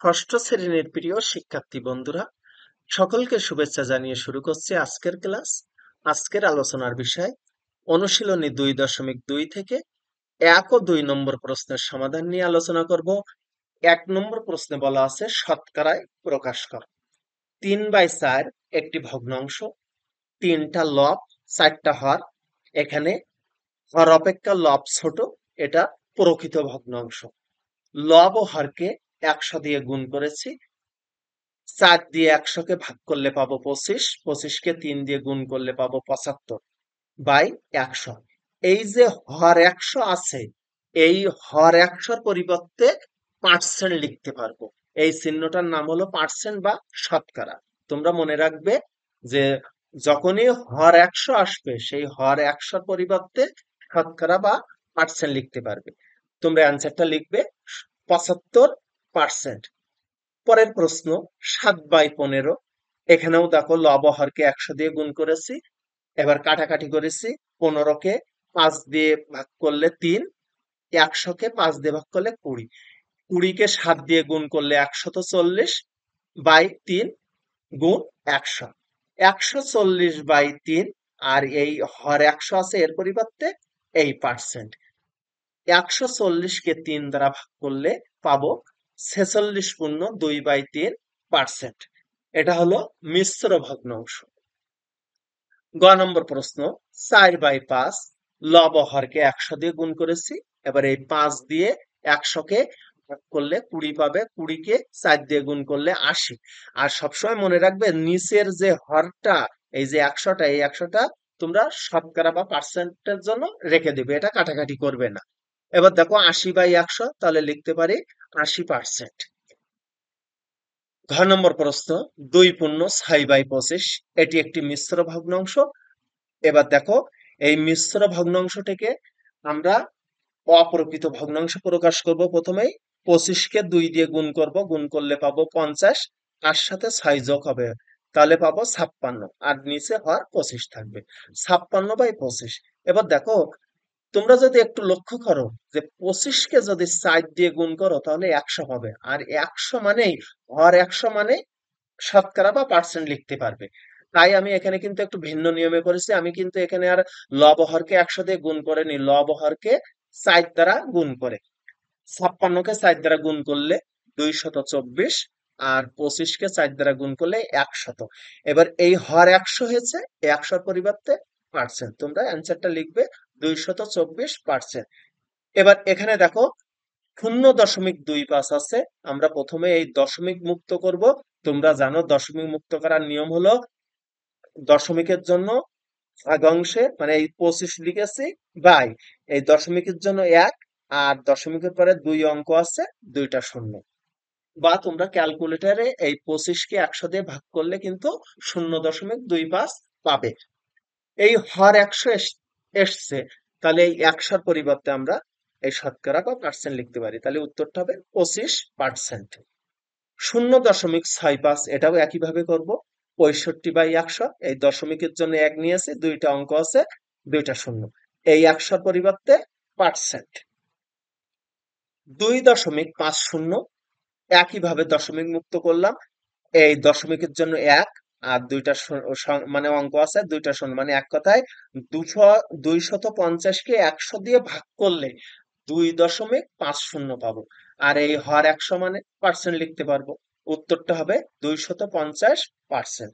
ষষ্ঠ শ্রেণীর প্রিয় শিক্ষার্থী বন্ধুরা, সকলকে শুভেচ্ছা জানিয়ে শুরু করছি আজকের ক্লাস। আজকের আলোচনার বিষয় অনুশীলনী 2.2 থেকে 1 ও 2 নম্বর প্রশ্নের সমাধান নিয়ে আলোচনা করব। 1 নম্বর প্রশ্নে বলা আছে শতকরায় প্রকাশ কর। 3/4 একটি ভগ্নাংশ, 3টা লব, 4টা হর। এখানে হর অপেক্ষা লব ছোট, এটা প্রকৃত ভগ্নাংশ। লব ও হরকে 100 দিয়ে গুণ করেছি। 4 দিয়ে 100-কে ভাগ করলে পাবো 25, 25-কে 3 দিয়ে গুণ করলে পাবো 75/100। এই যে হর 100 আছে, এই হর 100-র পরিবর্তে পার্সেন্ট লিখতে পারবো। এই চিহ্নটার নাম হলো পার্সেন্ট বা শতকরা। তোমরা মনে রাখবে যে যখনই হর 100 আসবে, সেই হর 100-র পরিবর্তে শতকরা বা পার্সেন্ট লিখতে পারবে। তোমরা অ্যান্সারটা লিখবে 75%। পরের প্রশ্ন 7/15। এখানেও দেখো লব ও হরকে 100 দিয়ে গুণ করেছি, এবার কাটাকাটি করেছি। 15-কে 5 দিয়ে ভাগ করলে 3, 100-কে 5 দিয়ে ভাগ করলে 20, 20-কে 7 দিয়ে গুণ করলে 140/3 গুণ 100, 140/3। আর এই হর 100 আছে, এর পরিবর্তে এই পার্সেন্ট। 140-কে 3 দ্বারা ভাগ করলে পাবো 46.2/3%। এটা হলো মিশ্র ভগ্নাংশ। গ নম্বর প্রশ্ন 4/5। লব ও হরকে 100 দিয়ে গুণ করেছি, এবার এই 5 দিয়ে 100-কে ভাগ করলে 20 পাবে, 20-কে 4 দিয়ে গুণ করলে 80। আর সবসময় মনে রাখবে নিচের যে হরটা, এই যে 100টা, এই 100টা তোমরা শতকরা বা পার্সেন্টের জন্য রেখে দেবে, এটা কাটাকাটি করবে না। এবার দেখো 80/100, তাহলে লিখতে পারি 80%। ঘ নম্বর প্রশ্ন 2.6/25। এটি একটি মিশ্র ভগ্নাংশ। এবার দেখো এই মিশ্র ভগ্নাংশটিকে আমরা অপ্রকৃত ভগ্নাংশ প্রকাশ করব। প্রথমেই 25-কে 2 দিয়ে গুণ করব, গুণ করলে পাবো 50, তার সাথে 6 যোগ হবে, তাহলে পাবো 56, আর নিচে হর 25 থাকবে। 56/25। এবার দেখো তোমরা যদি একটু লক্ষ্য করো যে 25-কে যদি 4 দিয়ে গুণ করো তাহলে 100 হবে, আর 100 মানেই হর 100 মানে শতকরা বা পার্সেন্ট লিখতে পারবে। তাই আমি এখানে কিন্তু একটু ভিন্ন নিয়মে করেছি। আমি কিন্তু এখানে আর লব ও হরকে 100 দিয়ে গুণ করিনি, লব ও হরকে 4 দ্বারা গুণ করে। 56-কে 4 দ্বারা গুণ করলে 224, আর 25-কে 4 দ্বারা গুণ করলে 100। এবার এই হর 100 হয়েছে, 100-র পরিবর্তে পার্সেন্ট, তোমরা অ্যান্সারটা লিখবে 224%। এবার এখানে দেখো 0.25 আছে, আমরা প্রথমে এই দশমিক মুক্ত করব। তোমরা জানো দশমিক মুক্ত করার নিয়ম হলো দশমিকের জন্য ভাগাংশে, মানে এই 25 লিখেছি বাই এই দশমিকের জন্য 1, আর দশমিকের পরে 2 অঙ্ক আছে, 2টা শূন্য। বা তোমরা ক্যালকুলেটরে এই 25-কে 100 দিয়ে ভাগ করলে কিন্তু 0.25 পাবে। এই হর 100 এসছে, তাহলে এই 100-র পরিবর্তে আমরা এই শতকরা বা পার্সেন্ট লিখতে পারি, তাহলে উত্তরটা হবে 25%। 0.65, এটাও একইভাবে করব। 65/100, এই দশমিকের জন্য 1 নিয়েছে, 2টা অঙ্ক আছে, 2টা শূন্য, এই 100-র পরিবর্তে পার্সেন্ট। 2.50, একইভাবে দশমিক মুক্ত করলাম। এই দশমিকের জন্য 1, আর 2টা মানে অঙ্ক আছে, 2টা শূন্য, মানে এক কথায় 250-কে 100 দিয়ে ভাগ করলে 2.50 পাবো। আর এই হর 100 মানে পার্সেন্ট লিখতে পারবো, উত্তরটা হবে 250%।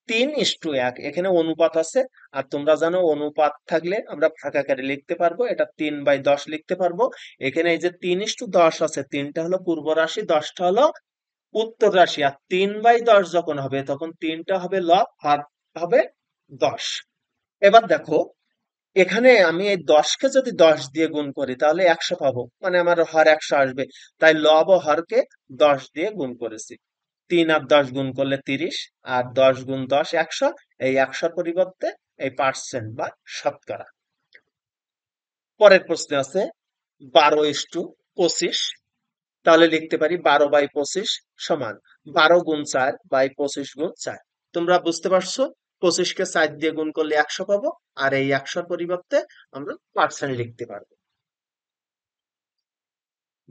3:1, এখানে অনুপাত আছে, আর তোমরা জানো অনুপাত থাকলে আমরা ভাগাকারে লিখতে পারবো, এটা 3/10 লিখতে পারবো। এখানে এই যে 3:10 আছে, 3টা হলো পূর্ব রাশি, 10টা হলো উত্তর রাশি, আর 3/10 যখন হবে তখন 3টা হবে লব, আর হবে 10। এবার দেখো এখানে আমি এই 10-কে যদি 10 দিয়ে গুণ করি তাহলে 100 পাবো, মানে আমার হর 100 আসবে। তাই লব ও হরকে 10 দিয়ে গুণ করেছি। 3 আর 10 গুণ করলে 30, আর 10 গুণ 10 100, এই 100-র পরিবর্তে এই পার্সেন্ট বা শতকরা। পরের প্রশ্নে আছে 12:25। তাহলে লিখতে পারি 12/25 সমান 12 গুণ 4/25 গুণ 4। তোমরা বুঝতে পারছো 25-কে 4 দিয়ে গুণ করলে 100 পাবো, আর এই 100-র পরিবর্তে আমরা পার্সেন্ট লিখতে পারবো।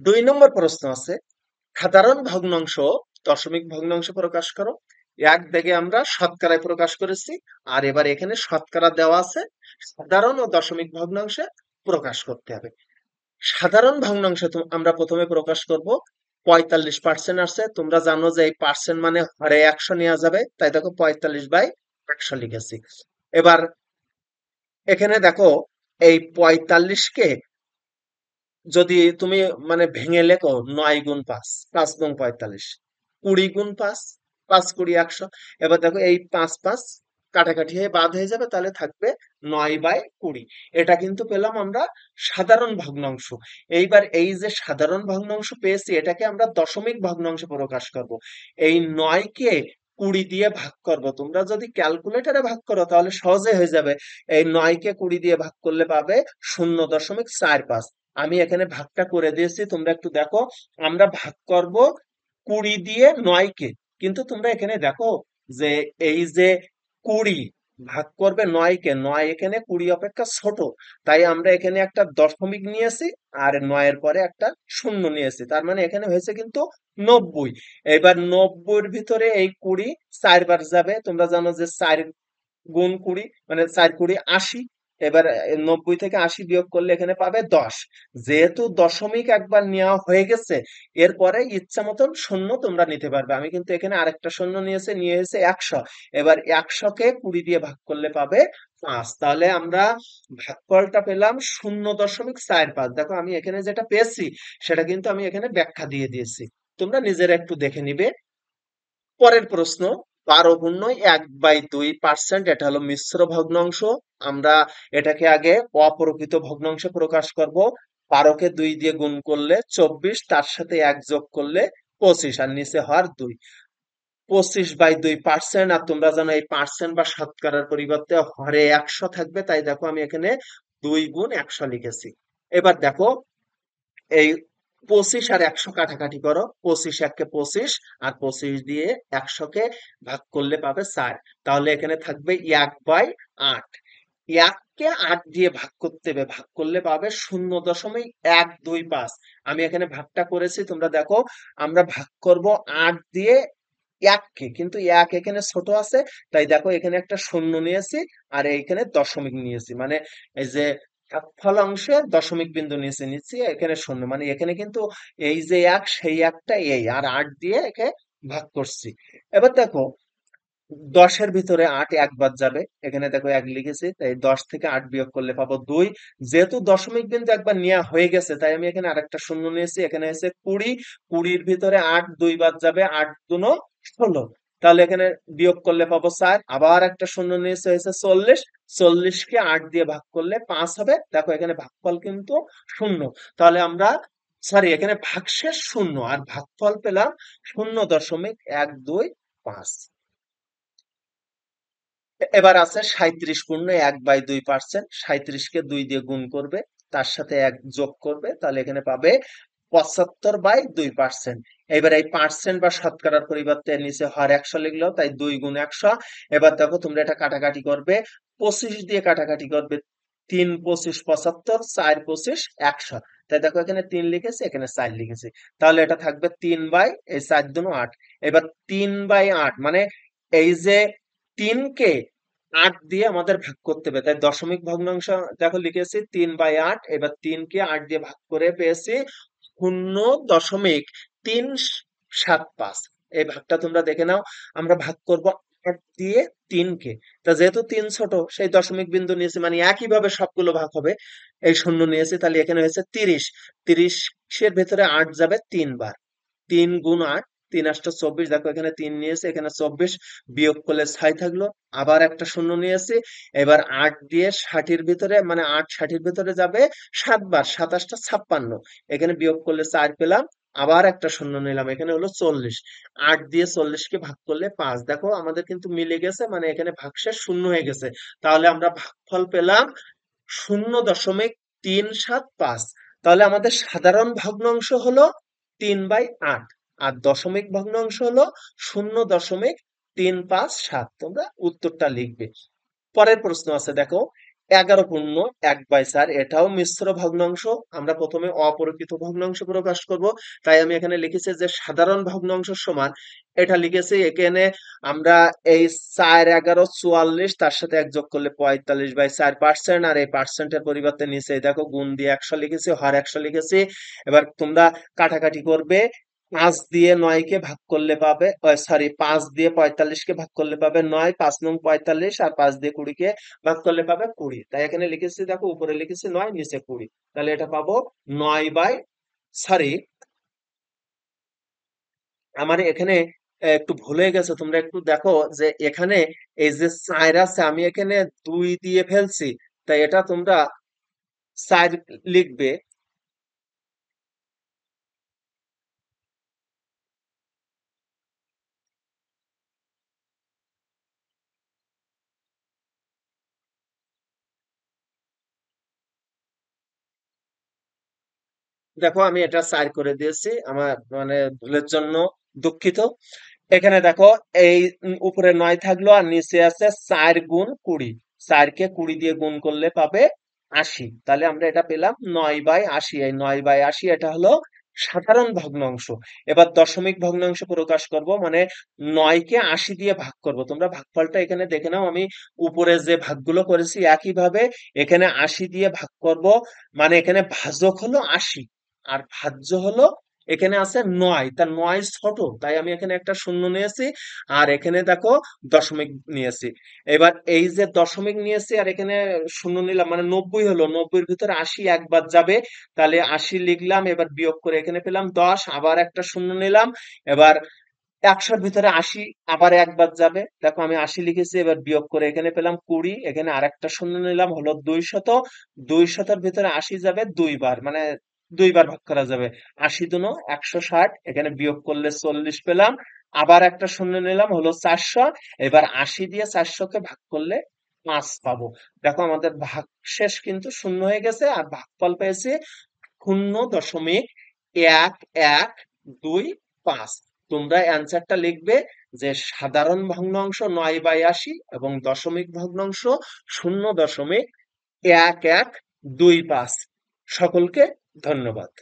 2 নম্বর প্রশ্ন আছে সাধারণ ভগ্নাংশ দশমিক ভগ্নাংশে প্রকাশ করো। এক দেখে আমরা শতকরায় প্রকাশ করেছি, আর এবার এখানে শতকরা দেওয়া আছে, সাধারণ ও দশমিক ভগ্নাংশে প্রকাশ করতে হবে। সাধারণ ভগ্নাংশে আমরা প্রথমে প্রকাশ করব 45% আছে। তোমরা জানো যে এই পার্সেন্ট মানে হরে 100 নেওয়া যাবে, তাই দেখো 45/100 লিখেছি। এবার এখানে দেখো এই 45-কে যদি তুমি মানে ভেঙে লেখো 9 গুণ 5, 5 গুণ 45, 20 গুণ 5, 5 20 100। এবার দেখো এই 5 5 কাটাকাটি হয়ে বাদ হয়ে যাবে, তাহলে থাকবে 9/20। এটা কিন্তু পেলাম আমরা সাধারণ ভগ্নাংশ। এইবার এই যে সাধারণ ভগ্নাংশ পেয়েছি, এটাকে আমরা দশমিক ভগ্নাংশে প্রকাশ করব। এই 9-কে 20 দিয়ে ভাগ করব। তোমরা যদি ক্যালকুলেটরে ভাগ করো তাহলে সহজে হয়ে যাবে। এই 9-কে 20 দিয়ে ভাগ করলে পাবে 0.45। আমি এখানে ভাগটা করে দিয়েছি, তোমরা একটু দেখো। আমরা ভাগ করব 20 দিয়ে 9-কে, কিন্তু তোমরা এখানে দেখো যে এই যে 20 ভাগ করবে 9-কে, 9 এখানে 20 অপেক্ষা ছোট, তাই আমরা এখানে একটা দশমিক নিয়েছি আর 9-এর পরে একটা শূন্য নিয়েছি, তার মানে এখানে হয়েছে কিন্তু 90। এবার 90-এর ভিতরে এই 20 4 বার যাবে। তোমরা জানো যে 4 গুণ 20 মানে 4 20 80। এবার 90 থেকে 80 বিয়োগ করলে এখানে পাবে 10। যেহেতু দশমিক একবার নেওয়া হয়ে গেছে, এরপরে ইচ্ছা মতন শূন্য তোমরা নিতে পারবে। আমি কিন্তু এখানে আরেকটা শূন্য নিয়ে এসে 100। এবার 100-কে 20 দিয়ে ভাগ করলে পাবে 5। তাহলে আমরা ভাগফলটা পেলাম 0.45। দেখো আমি এখানে যেটা পেয়েছি সেটা কিন্তু আমি এখানে ব্যাখ্যা দিয়ে দিয়েছি, তোমরা নিজেরা একটু দেখে নিবে। পরের প্রশ্ন, 12/1/2%, এটা হলো মিশ্র ভগ্নাংশ। আমরা এটাকে আগে অপ্রকৃত ভগ্নাংশে প্রকাশ করব। 12-কে 2 দিয়ে গুণ করলে 24, তার সাথে 1 যোগ করলে 25, আর নিচে হর 2। 25/2%। আর তোমরা জানো এই পার্সেন্ট বা শতকরার পরিবর্তে হরে 100 থাকবে, তাই দেখো আমি এখানে 2 গুণ 100 লিখেছি। এবার দেখো এই 25 আর 100 কাটাকাটি করো। 25 1-কে 25, আর 25 দিয়ে 100-কে ভাগ করলে পাবে 4। তাহলে এখানে থাকবে 1/8। 1-কে 8 দিয়ে ভাগ করতে হবে, ভাগ করলে পাবে 0.125। আমি এখানে ভাগটা করেছি, তোমরা দেখো। আমরা ভাগ করব 8 দিয়ে 1-কে, কিন্তু 1 এখানে ছোট আছে, তাই দেখো এখানে একটা শূন্য নিয়েছি আর এইখানে দশমিক নিয়েছি, মানে এই যে ফলাংশে দশমিক বিন্দু নিচে এখানে শূন্য, মানে এখানে কিন্তু এই যে 1 সেই 1টা এই, আর 8 দিয়ে একে ভাগ করছি। এবার দেখো 10-এর ভিতরে 8 একবার যাবে, এখানে দেখো 1 লিখেছি, তাই 10 থেকে 8 বিয়োগ করলে পাবো 2। যেহেতু দশমিক বিন্দু একবার নেওয়া হয়ে গেছে, তাই আমি এখানে আরেকটা শূন্য নিয়েছি। এখানে হচ্ছে 20, 20-র ভিতরে 8 2 বার যাবে, 8 দুনো 16। তাহলে এখানে বিয়োগ করলে পাবো 4। আবার একটা শূন্য নিয়েছে, হয়েছে 40। 40-কে 8 দিয়ে ভাগ করলে 5 হবে। দেখো এখানে ভাগফল কিন্তু শূন্য। তাহলে আমরা সরি, এখানে ভাগশেষ শূন্য আর ভাগফল পেলাম 0.125। এবার আছে 37/1/2%। 37-কে 2 দিয়ে গুণ করবে, তার সাথে 1 যোগ করবে, তাহলে এখানে পাবে 75/2%। এবার এই পার্সেন্ট বা শতকরার পরিবর্তে নিচে হর 100 লিখলো, তাই 2 গুণ 100। এবার দেখো তোমরা এটা কাটাকাটি করবে, 25 দিয়ে কাটাকাটি করবে। 3 25 75, 4 25 100। তাই দেখো এখানে 3 লিখেছি, এখানে 4 লিখেছি। তাহলে এটা থাকবে 3/4 এবার 3/8 মানে এই যে 3-কে 8 দিয়ে আমাদের ভাগ করতে হবে, তাই দশমিক ভগ্নাংশ দেখো লিখেছি 3/8। এবার 3-কে 8 দিয়ে ভাগ করে পেয়েছি 0.375। এই ভাগটা তোমরা দেখে নাও। আমরা ভাগ করব 8 দিয়ে 3-কে, তা যেহেতু 3 ছোট, সেই দশমিক বিন্দু নিয়েছি, মানে একইভাবে সবগুলো ভাগ হবে। এই শূন্য নিয়েছি, তাহলে এখানে হয়েছে 30। 30-এর ভেতরে 8 যাবে 3 বার। 3 গুণ 8, 3 8 24। দেখো এখানে 3 নিয়েছে, এখানে 24, বিয়োগ করলে 6 থাকলো। আবার একটা শূন্য নিয়েছি। এবার 8 দিয়ে 60-এর ভিতরে মানে 8 60-এর ভিতরে যাবে 7 বার, 27 56। এখানে বিয়োগ করলে 4 পেলাম। আবার একটা শূন্য নিলাম, এখানে হলো 40। 8 দিয়ে 40-কে ভাগ করলে 5। দেখো আমাদের কিন্তু মিলে গেছে, মানে এখানে ভাগশেষ শূন্য হয়ে গেছে। তাহলে আমরা ভাগফল পেলাম 0.375। তাহলে আমাদের সাধারণ ভগ্নাংশ হলো 3/8, আর দশমিক ভগ্নাংশ হলো 0.357। তোমরা উত্তরটা লিখবে। পরের প্রশ্ন আছে দেখো, 11 পূর্ণ 1/4 এটাও মিশ্র ভগ্নাংশ। আমরা প্রথমে অপরিকৃত ভগ্নাংশ প্রকাশ করব, তাই আমি এখানে লিখেছি যে সাধারণ ভগ্নাংশ সমান, এটা লিখেছি এখানে আমরা এই 4 11 44, তার সাথে 1 যোগ করলে 45/4%, আর এই পার্সেন্টের পরিবর্তে নিচে এই দেখো গুণ দিয়ে 100 লিখেছি, হর 100 লিখেছি। এবার তোমরা কাটাকাটি করবে, 5 দিয়ে 9 কে ভাগ করলে পাবে, সরি, 5 দিয়ে 45 কে ভাগ করলে পাবে 9, 5 নং 45, আর 5 দিয়ে 20 কে ভাগ করলে পাবে 20। তাই এখানে লিখেছি দেখো, উপরে লিখেছি 9, নিচে 20, তাহলে এটা পাবো 9/, সরি, আমার এখানে একটু ভুল হয়ে গেছে, তোমরা একটু দেখো যে এখানে এই যে 4 আছে, আমি এখানে 2 দিয়ে ফেলছি, তাই এটা তোমরা 4 লিখবে। দেখো আমি এটা 4 করে দিয়েছি, আমার মানে ভুলের জন্য দুঃখিত। এখানে দেখো এই উপরে 9 থাকলো, আর নিচে আছে 4 গুণ 20, 4 কে 20 দিয়ে গুণ করলে পাবে 80, তাহলে আমরা এটা পেলাম 9/80। এই 9/80 এটা হলো সাধারণ ভগ্নাংশ। এবার দশমিক ভগ্নাংশ প্রকাশ করব, মানে 9 কে 80 দিয়ে ভাগ করব। তোমরা ভাগফলটা এখানে দেখে নাও, আমি উপরে যে ভাগগুলো করেছি একইভাবে এখানে 80 দিয়ে ভাগ করব, মানে এখানে ভাজক হলো 80 আর ভাজ্য হলো এখানে আছে 9, তা 9 ছোট, তাই আমি এখানে একটা শূন্য নিয়েছি, আর এখানে দেখো দশমিক নিয়েছি। এবার এই যে দশমিক নিয়েছি আর এখানে শূন্য নিলাম, মানে 90 হলো, 90-এর ভিতরে 80 একবার যাবে, তাহলে 80 লিখলাম, এবার বিয়োগ করে এখানে পেলাম 10, আবার একটা শূন্য নিলাম। এবার 100-র ভিতরে 80 আবার একবার যাবে, দেখো আমি 80 লিখেছি, এবার বিয়োগ করে এখানে পেলাম 20, এখানে আরেকটা শূন্য নিলাম, হলো 200, 200-র ভিতরে 80 যাবে দুইবার, মানে দুইবার ভাগ করা যাবে, 80 দুনো 160, এখানে বিয়োগ করলে 40 পেলাম, আবার একটা শূন্য নিলাম, হলো 400, এবার 80 দিয়ে 400-কে ভাগ করলে 5 পাবো। দেখো আমাদের ভাগশেষ কিন্তু শূন্য হয়ে গেছে, আর ভাগফল পেয়েছি 0.1125। তোমরা অ্যান্সারটা লিখবে যে সাধারণ ভগ্নাংশ 9/80 এবং দশমিক ভগ্নাংশ 0.1125। সকলকে ধন্যবাদ।